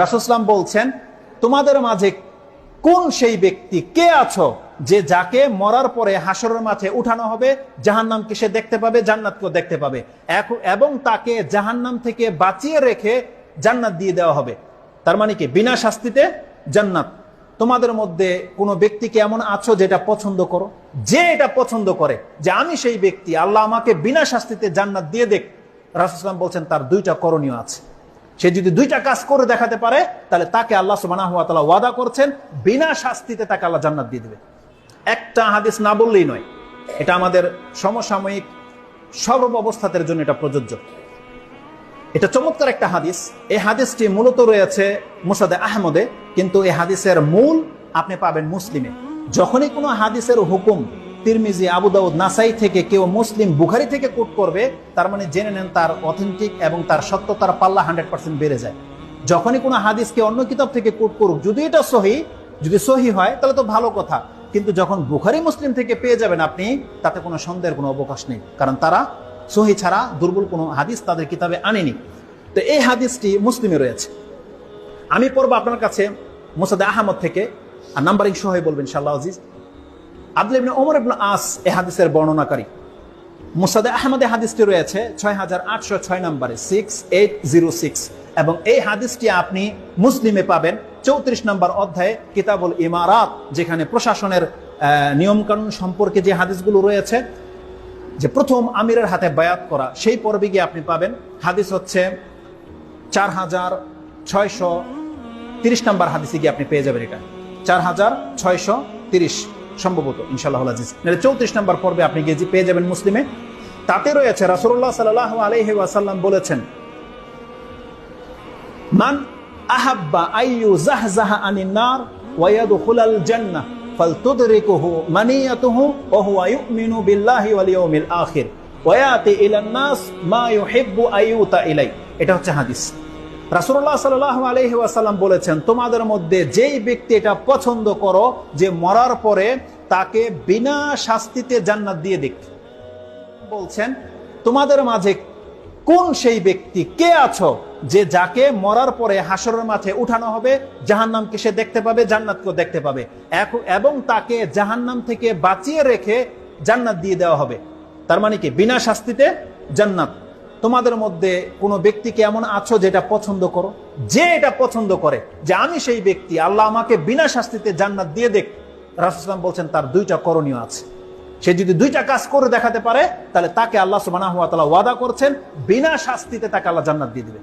রাসূল সাল্লাল্লাহু আলাইহি ওয়াসাল্লাম বলছেন, তোমাদের মাঝে কোন সেই ব্যক্তি, কে আছো যে যাকে মরার পরে হাসরের মাঠে উঠানো হবে, জাহান্নামকে সে দেখতে পাবে, জান্নাতকেও দেখতে পাবে, এবং তাকে জাহান্নাম থেকে বাঁচিয়ে রেখে জান্নাত দিয়ে দেওয়া হবে। তার মানে কি? বিনা শাস্তিতে জান্নাত। তোমাদের মধ্যে কোনো ব্যক্তিকে এমন আছো যেটা পছন্দ করো, যে এটা পছন্দ করে যে আমি সেই ব্যক্তি, আল্লাহ আমাকে বিনা শাস্তিতে জান্নাত দিয়ে দেখ। রাসূল সাল্লাল্লাহু আলাইহি ওয়াসাল্লাম বলছেন তার দুইটা করণীয় আছে। সে যদি দুইটা কাজ করে দেখাতে পারে তাহলে তাকে আল্লাহ সুবহানাহু ওয়া তাআলা ওয়াদা করছেন বিনা শাস্তিতে তাকে আল্লাহ জান্নাত দিয়ে দেবে। একটা হাদিস না বললেই নয়, এটা আমাদের সমসাময়িক সর্ব অবস্থাতের জন্য এটা প্রযোজ্য। এটা চমৎকার একটা হাদিস। এই হাদিসটি মূলত রয়েছে মুসনাদে আহমদে, কিন্তু এই হাদিসের মূল আপনি পাবেন মুসলিমে। যখনই কোনো হাদিসের হুকুম তিরমিজি, আবু দাউদ, নাসাই থেকে কেউ মুসলিম, বুখারী থেকে কোট করবে, তার মানে জেনে নেন তার অথেন্টিক এবং তার সত্যতার পাল্লা 100% বেড়ে যায়। যখনই কোনো হাদিসকে অন্য কিতাব থেকে কোট করুক, যদি এটা যদি সহি হয় তাহলে তো ভালো কথা, কিন্তু যখন বুখারী মুসলিম থেকে পেয়ে যাবেন আপনি, তাতে কোনো সন্দেহের কোনো অবকাশ নেই, কারণ তারা সহি ছাড়া দুর্বল কোনো হাদিস তাদের কিতাবে আনেনি। তো এই হাদিসটি মুসলিমে রয়েছে। আমি পড়বো আপনার কাছে মুসনাদে আহমদ থেকে, আর নাম্বারিং সহ বলবেন ইনশাআল্লাহ আজিজ। আব্দুল্লাহ ইবনে ওমর ইবনে আস এই হাদিসের বর্ণনাকারী। মুসনাদে আহমদে হাদিসটি রয়েছে 6806 নম্বরে, 6806, এবং এই হাদিসটি আপনি মুসলিমে পাবেন 34 নম্বর অধ্যায়ে কিতাবুল ইমারাত, যেখানে প্রশাসনের নিয়মকানুন সম্পর্কে যে হাদিসগুলো রয়েছে, যে প্রথম আমিরের হাতে বায়াত করা, সেই পর্বে গিয়ে আপনি পাবেন। হাদিস হচ্ছে 4630 নম্বর হাদিসে গিয়ে আপনি পেয়ে যাবেন। এটা 4630 সম্ভবত, ইনশাআল্লাহ আজিজ। 34 নম্বর পর্বে আপনি গিয়ে পেয়ে যাবেন মুসলিমে। তাতে রয়েছে রাসূলুল্লাহ সাল্লাল্লাহু আলাইহি ওয়াসাল্লাম বলেছেন, মান আহাব্বা আইয়ু জাহজাহা আনিন নার ওয়া ইয়াদখুলাল জান্নাহ ফালতুদরিকুহু মানিয়াতুহু ওয়া হুয়া ইউমিনু বিল্লাহি ওয়াল ইয়াউমিল আখির ওয়া ইয়াতি ইলান নাস মা ইউহিব্বু আইয়ুতা ইলাই। এটা হচ্ছে হাদিস। রাসূলুল্লাহ সাল্লাল্লাহু আলাইহি ওয়াসাল্লাম বলেছেন, তোমাদের মধ্যে যেই ব্যক্তি এটা পছন্দ করো যে মরার পরে তাকে বিনা শাস্তিতে জান্নাত দিয়ে দিক। বলছেন, তোমাদের মাঝে কোন সেই ব্যক্তি, কে আছো যে যাকে মরার পরে হাসরের মাঠে উঠানো হবে, জাহান্নামকে সে দেখতে পাবে, জান্নাতকেও দেখতে পাবে, এবং তাকে জাহান্নাম থেকে বাঁচিয়ে রেখে জান্নাত দিয়ে দেওয়া হবে। তার মানে কি? বিনা শাস্তিতে জান্নাত। তোমাদের মধ্যে কোনো ব্যক্তিকে এমন আছো যেটা পছন্দ করো, যে এটা পছন্দ করে যে আমি সেই ব্যক্তি, আল্লাহ আমাকে বিনা শাস্তিতে জান্নাত দিয়ে দেখ। রাসূল সাল্লাল্লাহু আলাইহি ওয়াসাল্লাম বলছেন তার দুইটা করণীয় আছে। সে যদি দুইটা কাজ করে দেখাতে পারে তাহলে তাকে আল্লাহ সুবহানাহু ওয়া তাআলা ওয়াদা করছেন বিনা শাস্তিতে তাকে আল্লাহ জান্নাত দিয়ে দিবে।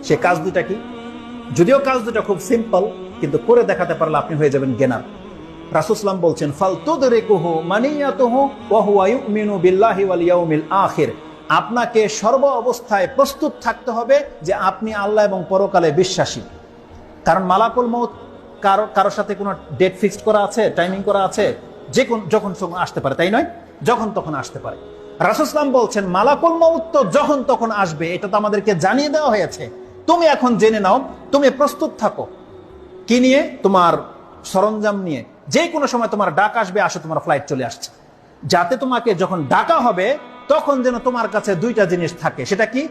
সে কাজ দুইটা কি? যদিও কাজ দুটা খুব সিম্পল, কিন্তু করে দেখাতে পারলে আপনি হয়ে যাবেন গেনার। রাসূল সাল্লাল্লাহু আলাইহি ওয়াসাল্লাম বলছেন, ফালতুদরিকুহু মানিয়াতুহু ওয়া হুয়া ইউমিনু বিল্লাহি ওয়াল ইয়াউমিল আখির। আপনাকে সর্ব অবস্থায় প্রস্তুত থাকতে হবে যে আপনি আল্লাহ এবং পরকালে বিশ্বাসী। কারণ মালাকুল মউত কারোর সাথে কোনো ডেট ফিক্সড করা আছে, টাইমিং করা আছে, যখন আসতে পারে, তাই নয়? যখন তখন আসতে পারে। রাসূল সাল্লাল্লাহু আলাইহি ওয়াসাল্লাম বলছেন, মালাকুল মউত তো যখন তখন আসবে, এটা তো আমাদেরকে জানিয়ে দেওয়া হয়েছে। তুমি এখন জেনে নাও, তুমি প্রস্তুত থাকো। কি নিয়ে? তোমার সরঞ্জাম নিয়ে। যে কোনো সময় তোমার ডাক আসবে, আসো তোমার ফ্লাইট চলে আসছে, যাতে তোমাকে যখন ডাকা হবে তখন যেন তোমার কাছে দুইটা জিনিস থাকে। সেটা কি?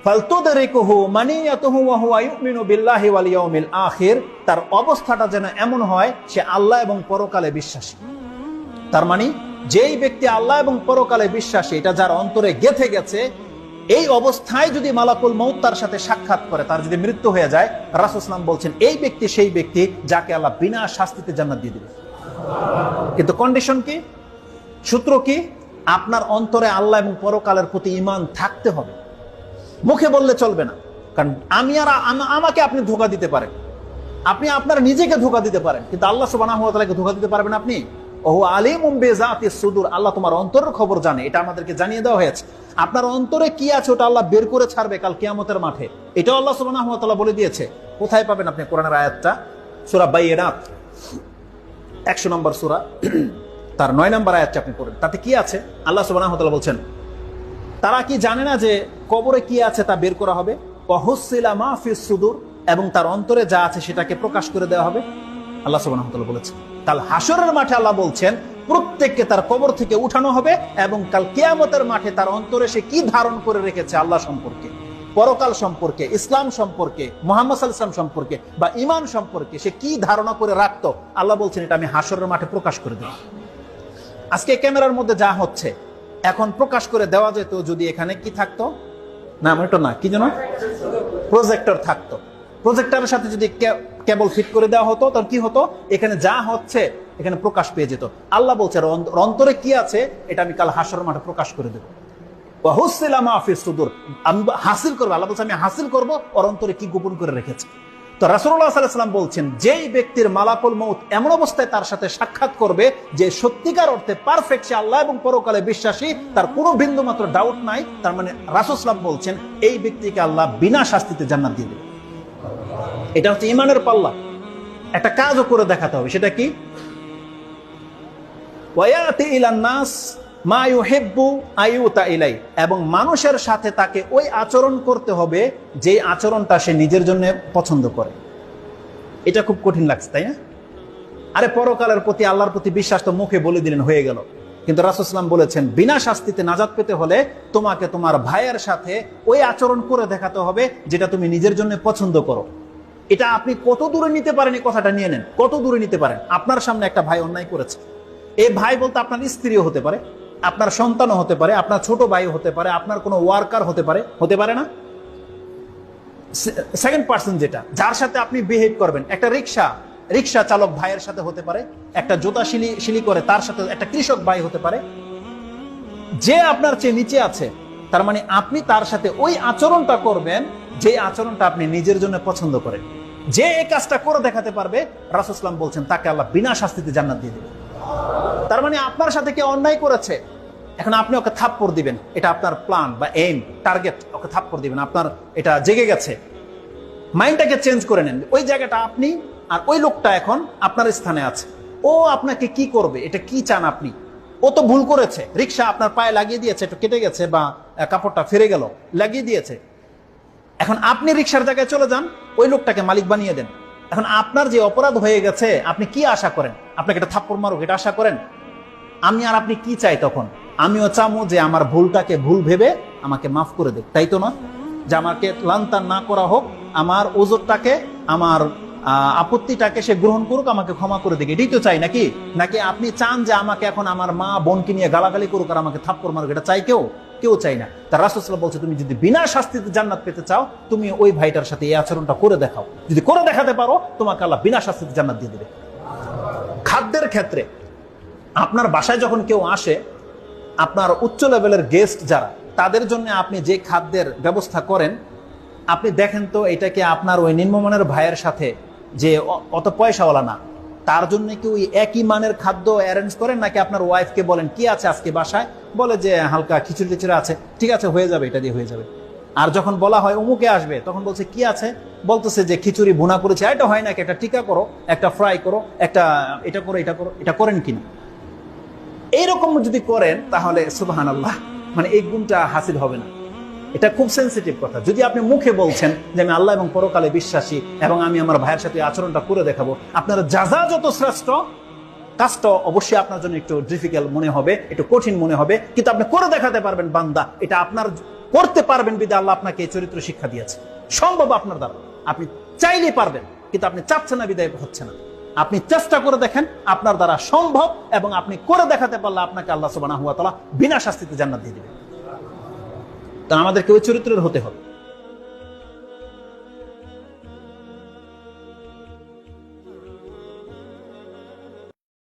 ফালতুদরিকুহু মানিয়াতুহু ওয়া হুয়া ইউমিনু বিল্লাহি ওয়াল ইয়াউমিল আখির। তার অবস্থাটা যেন এমন হয় সে আল্লাহ এবং পরকালে বিশ্বাসী। তার মানে যেই ব্যক্তি আল্লাহ এবং পরকালে বিশ্বাসী, এটা যার অন্তরে গেঁথে গেছে, এই অবস্থায় যদি মালাকুল মউত তার সাথে সাক্ষাৎ করে, তার যদি মৃত্যু হয়ে যায়, রাসূল সাল্লাল্লাহু আলাইহি ওয়াসাল্লাম বলছেন এই ব্যক্তি সেই ব্যক্তি যাকে আল্লাহ বিনা শাস্তিতে জান্নাত দিয়ে দিবে। কিন্তু কন্ডিশন কি? সূত্র কি? আপনার অন্তরে আল্লাহ এবং পরকালের প্রতি ঈমান থাকতে হবে। মুখে বললে চলবে না, কারণ আমাকে আপনি ধোঁকা দিতে পারেন, আপনি আপনার নিজেকে ধোঁকা দিতে পারেন, কিন্তু আল্লাহ সুবহানাহু ওয়া তাআলাকে ধোঁকা দিতে পারবেন আপনি? ওহু আলিমুম বিযাতিস সুদূর। আল্লাহ তোমার অন্তরের খবর জানে, এটা আমাদেরকে জানিয়ে দেওয়া হয়েছে। আপনার অন্তরে কি আছে ওটা আল্লাহ বের করে ছাড়বে কাল কিয়ামতের মাঠে, এটাও আল্লাহ সুবহানাহু ওয়া তাআলা বলে দিয়েছে। কোথায় পাবেন আপনি কোরআনের আয়াতটা? সূরা বাইয়িনাত 100 নম্বর সূরা, তার 9 নম্বর আয়াতটা আপনি পড়েন। তাতে কি আছে? আল্লাহ সুবহানাহু ওয়া তাআলা বলছেন, তারা কি জানে না যে কবরে কি আছে তা বের করা হবে? ওয়া হুসিলা মা ফিস সুদূর, এবং তার অন্তরে যা আছে সেটাকে প্রকাশ করে দেওয়া হবে। আল্লাহ সুবহানাহু ওয়া তাআলা বলেছেন কাল হাসরের মাঠে আল্লাহ বলছেন প্রত্যেককে তার কবর থেকে উঠানো হবে, এবং কাল কিয়ামতের মাঠে তার অন্তরে সে কি ধারণ করে রেখেছে আল্লাহ সম্পর্কে, পরকাল সম্পর্কে, ইসলাম সম্পর্কে, মুহাম্মদ সাল্লাল্লাহু আলাইহি ওয়াসাল্লাম সম্পর্কে বা ঈমান সম্পর্কে সে কি ধারণা করে রাখতো, আল্লাহ বলছেন এটা আমি হাসরের মাঠে প্রকাশ করে দেব। আজকে ক্যামেরার মধ্যে যা হচ্ছে এখন প্রকাশ করে দেওয়া যেত যদি এখানে কি থাকতো, না এটা না, কি যেন প্রজেক্টর থাকতো। প্রজেক্টরের সাথে যদি কেবল ফিট করে দেওয়া হতো তাহলে কি হতো, এখানে যা হচ্ছে এখানে প্রকাশ পেয়ে যেত। আল্লাহ বলছে অন্তরে কি আছে এটা আমি কাল হাসরের মাঠে প্রকাশ করে দেবো। আমি হাসিল করবো, আল্লাহ বলছে আমি হাসিল করবো ওর অন্তরে কি গোপন করে রেখেছে। তো রাসূলুল্লাহ সাল্লাল্লাহু আলাইহি ওয়াসাল্লাম বলছেন যেই ব্যক্তির মালাকুল মউত এমন অবস্থায় তার সাথে সাক্ষাৎ করবে যে সত্যিকার অর্থে পারফেক্ট, সে আল্লাহ এবং পরকালে বিশ্বাসী, তার কোনো বিন্দু মাত্র ডাউট নাই, তার মানে রাসূল সাল্লাল্লাহু বলছেন এই ব্যক্তিকে আল্লাহ বিনা শাস্তিতে জান্নাত দিয়ে দেবে। এটা হচ্ছে ঈমানের পাল্লা। একটা কাজও করে দেখাতে হবে, সেটা কি, ওয়ায়াতি ইলান নাস মা ইউহিব্বু আইয়ুতা ইলাই, এবং মানুষের সাথে তাকে ওই আচরণ করতে হবে যে আচরণটা সে নিজের জন্য পছন্দ করে। এটা খুব কঠিন লাগছে, তাই না? আরে পরকালের প্রতি, আল্লাহর প্রতি বিশ্বাস তো মুখে বলে দিলেন, হয়ে গেল। কিন্তু রাসূল সাল্লাল্লাহু আলাইহি ওয়াসাল্লাম বলেছেন বিনা শাস্তিতে নাজাত পেতে হলে তোমাকে তোমার ভাইয়ের সাথে ওই আচরণ করে দেখাতে হবে যেটা তুমি নিজের জন্য পছন্দ করো। এটা আপনি কত দূরে নিতে পারেন, এই কথাটা নিয়ে নেন, কত দূরে নিতে পারেন। আপনার সামনে একটা ভাই অন্যায় করেছে, এই ভাই বলতে আপনার স্ত্রীও হতে পারে, আপনার সন্তানও হতে পারে, আপনার ছোট ভাইও হতে পারে, আপনার কোনো ওয়ার্কার হতে পারে, হতে পারে না? সেকেন্ড পার্সন যেটা, যার সাথে আপনি বিহেভ করবেন, একটা রিক্সা চালক ভাইয়ের সাথে হতে পারে, একটা জুতা শিলি করে তার সাথে, একটা কৃষক ভাই হতে পারে, যে আপনার চেয়ে নিচে আছে। তার মানে আপনি তার সাথে ওই আচরণটা করবেন যে আচরণটা আপনি নিজের জন্য পছন্দ করেন। যে এই কাজটা করে দেখাতে পারবে, রাসূল সাল্লাল্লাহু আলাইহি ওয়াসাল্লাম বলছেন তাকে আল্লাহ বিনা শাস্তিতে জান্নাত দিয়ে দেবে। তার মানে আপনার সাথে কেউ অন্যায় করেছে, এখন আপনি ওকে থাপ্পড় দিবেন, এটা আপনার প্ল্যান বা এইম, টার্গেট, ওকে থাপ্পড় দিবেন, আপনার এটা জেগে গেছে। মাইন্ডটাকে চেঞ্জ করে নেন, ওই জায়গাটা আপনি, আর ওই লোকটা এখন আপনার স্থানে আছে, ও আপনাকে কি করবে, এটা কি চান আপনি? ও তো ভুল করেছে, রিক্সা আপনার পায়ে লাগিয়ে দিয়েছে, একটু কেটে গেছে বা কাপড়টা ফিরে গেল, লাগিয়ে দিয়েছে। এখন আপনি রিক্সার জায়গায় চলে যান, ওই লোকটাকে মালিক বানিয়ে দেন। এখন আপনার যে অপরাধ হয়ে গেছে, আপনি কি আশা করেন? আপনাকে এটা থাপ্পড় মারুক, এটা আশা করেন? আমি আর আপনি কি চাই তখন? আমিও চামো যে আমার ভুলটাকে ভুল ভেবে আমাকে মাফ করে দেখ, তাই তো না? যে আমাকে লান্তান না করা হোক, আমার ওজরটাকে, আমার আপত্তিটাকে সে গ্রহণ করুক, আমাকে ক্ষমা করে দিক, এটাই তো চাই নাকি? নাকি আপনি চান যে আমাকে এখন আমার মা বোনকে নিয়ে গালাগালি করুক আর আমাকে থাপ্পড় মারুক? এটা চাই কেউ চাই না। তার রাসূল সাল্লাল্লাহু আলাইহি ওয়াসাল্লাম বলছে তুমি যদি বিনা শাস্তিতে জান্নাত পেতে চাও, তুমি ওই ভাইটার সাথে এই আচরণটা করে দেখাও। যদি করে দেখাতে পারো, তোমাকে আল্লাহ বিনা শাস্তিতে জান্নাত দিয়ে দেবে। খাদ্যের ক্ষেত্রে, আপনার বাসায় যখন কেউ আসে, আপনার উচ্চ লেভেলের গেস্ট যারা, তাদের জন্য আপনি যে খাদ্যের ব্যবস্থা করেন, আপনি দেখেন তো এটাকে আপনার ওই নিম্নমানের ভাইয়ের সাথে যে অত পয়সাওয়ালা না, তার জন্য কি ওই একই মানের খাদ্য অ্যারেঞ্জ করেন, নাকি আপনার ওয়াইফকে বলেন কি আছে আজকে বাসায়, বলে যে হালকা খিচুড়ি টিচুড়ি আছে, ঠিক আছে হয়ে যাবে, এটা দিয়ে হয়ে যাবে। আর যখন বলা হয় অমুকে আসবে, তখন বলছে কি আছে, বলতেছে যে খিচুড়ি ভুনা করেছে, এটা হয় নাকি, একটা টিকা করো, একটা ফ্রাই করো, একটা এটা করো, এটা করো, এটা করেন কিনা? এইরকম যদি করেন তাহলে সুবহানাল্লাহ, মানে এই গুণটা হাসিল হবে না। এটা খুব সেন্সিটিভ কথা। যদি আপনি মুখে বলছেন যে আমি আল্লাহ এবং পরকালে বিশ্বাসী এবং আমি আমার ভাইয়ের সাথে আচরণটা করে দেখাবো, আপনার যাজা যত শ্রেষ্ঠ, কাজটা অবশ্যই আপনার জন্য একটু ডিফিকাল্ট মনে হবে, একটু কঠিন মনে হবে, কিন্তু আপনি করে দেখাতে পারবেন বান্দা, এটা আপনার করতে পারবেন বিধায় আল্লাহ আপনাকে এই চরিত্র শিক্ষা দিয়েছে। সম্ভব আপনার দ্বারা, আপনি চাইলেই পারবেন, কিন্তু আপনি চাচ্ছেন না বিধায় হচ্ছে না। আপনি চেষ্টা করে দেখেন, আপনার দ্বারা সম্ভব, এবং আপনি করে দেখাতে পারলে আপনাকে আল্লাহ সুবহানাহু ওয়া তাআলা বিনা শাস্তিতে জান্নাত দিয়ে দিবেন। তা আমাদেরকে ওই চরিত্রের হতে হবে।